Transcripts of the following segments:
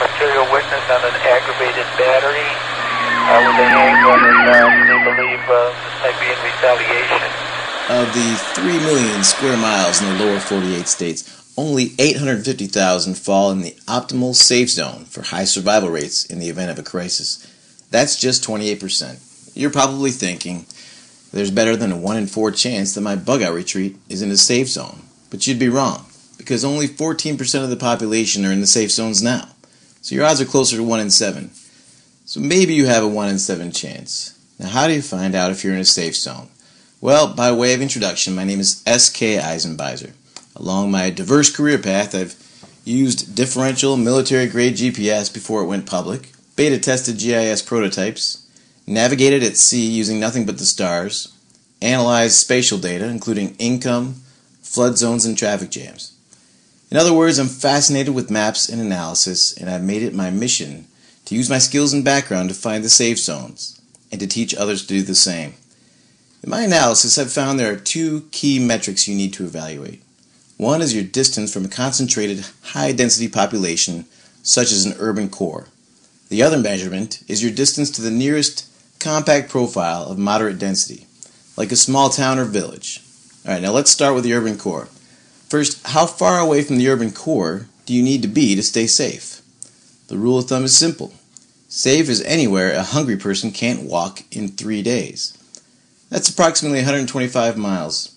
material witness on an aggravated battery with a handgun, and they believe this might be in retaliation. Of the 3 million square miles in the lower 48 states, only 850,000 fall in the optimal safe zone for high survival rates in the event of a crisis. That's just 28%. You're probably thinking, there's better than a 1 in 4 chance that my bug-out retreat is in a safe zone. But you'd be wrong, because only 14% of the population are in the safe zones now. So your odds are closer to 1 in 7. So maybe you have a 1 in 7 chance. Now how do you find out if you're in a safe zone? Well, by way of introduction, my name is S.K. Eisenbizer. Along my diverse career path, I've used differential military-grade GPS before it went public, beta-tested GIS prototypes, navigated at sea using nothing but the stars, analyzed spatial data, including income, flood zones, and traffic jams. In other words, I'm fascinated with maps and analysis, and I've made it my mission to use my skills and background to find the safe zones, and to teach others to do the same. In my analysis, I've found there are 2 key metrics you need to evaluate. One is your distance from a concentrated, high-density population, such as an urban core. The other measurement is your distance to the nearest compact profile of moderate density, like a small town or village. Alright, now let's start with the urban core. First, how far away from the urban core do you need to be to stay safe? The rule of thumb is simple. Safe is anywhere a hungry person can't walk in 3 days. That's approximately 125 miles.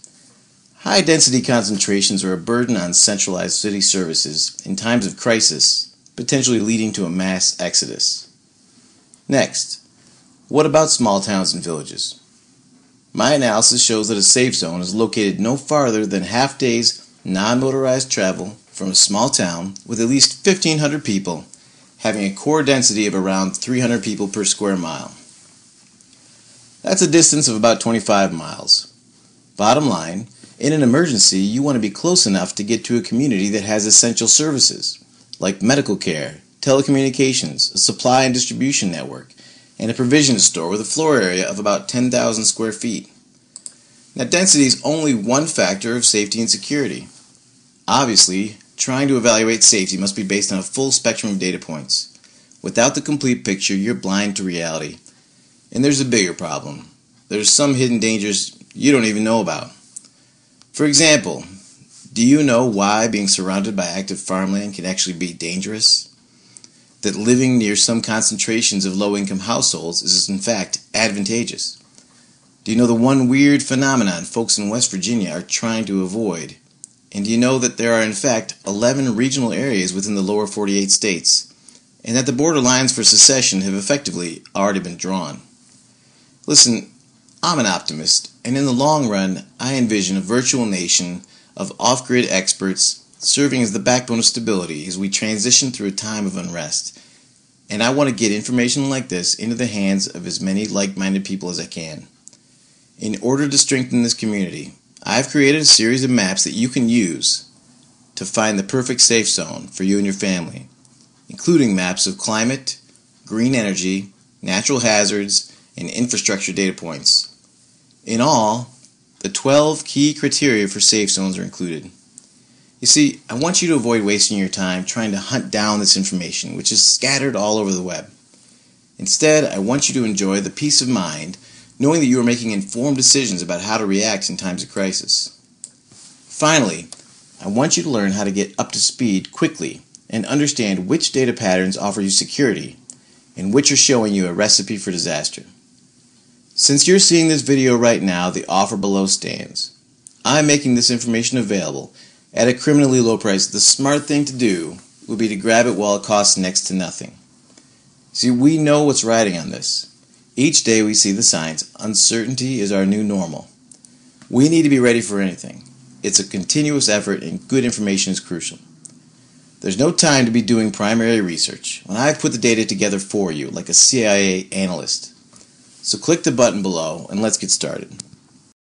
High-density concentrations are a burden on centralized city services in times of crisis, potentially leading to a mass exodus. Next, what about small towns and villages? My analysis shows that a safe zone is located no farther than half-days non-motorized travel from a small town with at least 1,500 people, having a core density of around 300 people per square mile. That's a distance of about 25 miles. Bottom line, in an emergency, you want to be close enough to get to a community that has essential services, like medical care, telecommunications, a supply and distribution network, and a provision store with a floor area of about 10,000 square feet. Now, density is only one factor of safety and security. Obviously, trying to evaluate safety must be based on a full spectrum of data points. Without the complete picture, you're blind to reality. And there's a bigger problem. There's some hidden dangers you don't even know about. For example, do you know why being surrounded by active farmland can actually be dangerous? That living near some concentrations of low-income households is in fact advantageous? Do you know the one weird phenomenon folks in West Virginia are trying to avoid? And do you know that there are in fact 11 regional areas within the lower 48 states, and that the border lines for secession have effectively already been drawn? Listen, I'm an optimist, and in the long run, I envision a virtual nation of off-grid experts serving as the backbone of stability as we transition through a time of unrest. And I want to get information like this into the hands of as many like-minded people as I can. In order to strengthen this community, I've created a series of maps that you can use to find the perfect safe zone for you and your family, including maps of climate, green energy, natural hazards, and infrastructure data points. In all, the 12 key criteria for safe zones are included. You see, I want you to avoid wasting your time trying to hunt down this information, which is scattered all over the web. Instead, I want you to enjoy the peace of mind knowing that you are making informed decisions about how to react in times of crisis. Finally, I want you to learn how to get up to speed quickly and understand which data patterns offer you security and which are showing you a recipe for disaster. Since you're seeing this video right now, the offer below stands. I'm making this information available at a criminally low price. The smart thing to do would be to grab it while it costs next to nothing. See, we know what's riding on this. Each day we see the signs. Uncertainty is our new normal. We need to be ready for anything. It's a continuous effort, and good information is crucial. There's no time to be doing primary research when I've put the data together for you like a CIA analyst. So click the button below and let's get started.